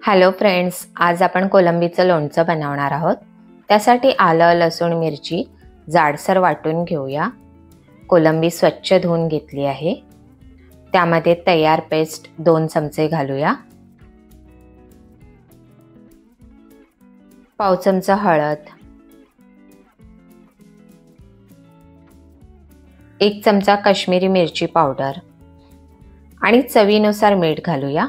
Hello friends, आज आपण कोलंबीचं लोणचं बनवणार आहोत। त्यासाठी आलं, लसूण, मिरची जाडसर वाटून घेऊया। कोलंबी स्वच्छ धुवून घेतली आहे। त्यामध्ये तयार पेस्ट 2 चमचे घालूया। पाव चमचा हळद, 1 चमचा काश्मीरी मिरची पावडर आणि चवीनुसार मीठ घालूया।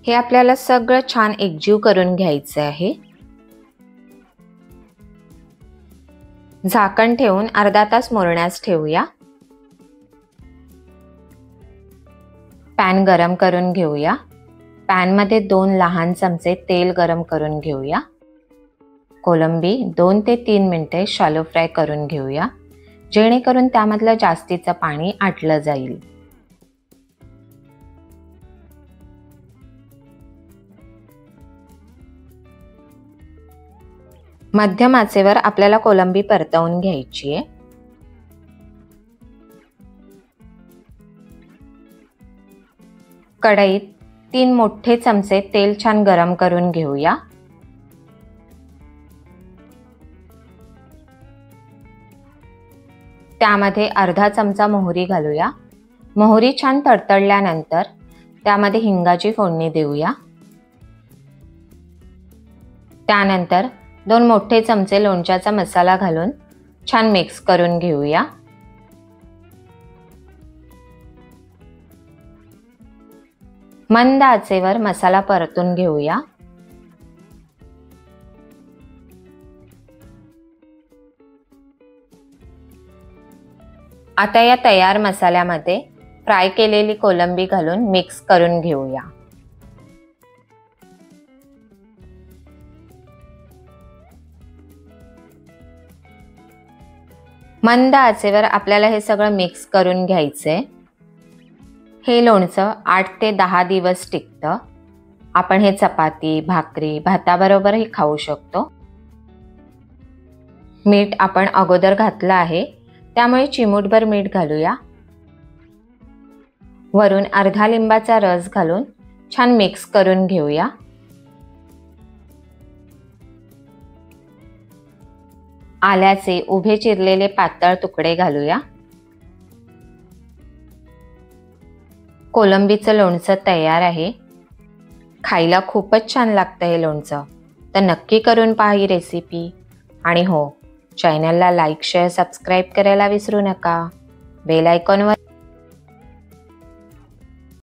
हे आपल्याला सगळं छान एकजीव करून घ्यायचं आहे। झाकण ठेवून अर्धा तास मुरण्यास ठेवूया। पॅन गरम करून घेऊया। पॅन मध्ये 2 लहान चमचे तेल गरम करून घेऊया। कोलंबी 2 ते 3 मिनिटे शॅलो फ्राय करून घेऊया, जेणेकरून त्यामधलं जास्तीचं पाणी आटलं जाईल। मध्यम आचेवर आपल्याला कोलंबी परतवून घ्यायची आहे। कढईत 3 मोठे चमचे तेल छान गरम करून घेऊया। त्यामध्ये अर्धा चमचा मोहरी घालूया। मोहरी छान तडतडल्यानंतर त्यामध्ये हिंगाची फोडणी देऊया। त्यानंतर 2 मोठे चमचे लोणच्याचा मसाला घालून छान मिक्स करून घेऊया। मंद आचेवर मसाला परतून घेऊया। आता या तयार मसाल्यामध्ये फ्राय केलेली कोलंबी घालून मिक्स करून घेऊया। मंद आचेवर आपल्याला हे सगळं मिक्स करून घ्यायचंय। हे लोणचं 8 ते 10 दिवस टिकतं। आपण हे चपाती, भाकरी, भाताबरोबरही खाऊ शकतो। मीठ आपण अगोदर घातलं आहे, त्यामुळे चिमूटभर मीठ घालूया। वरून अर्धा लिंबाचा रस घालून छान मिक्स करून घेऊया। आल्याचे उभे चिरलेले पातळ तुकडे घालूया। कोलंबीचं लोणचं तयार आहे। खायला खूपच छान लागतं हे लोणचं, तर नक्की करून पहा ही रेसिपी। आणि हो, चॅनलला लाईक, शेअर, सबस्क्राईब करायला विसरू नका। बेल आयकॉनवर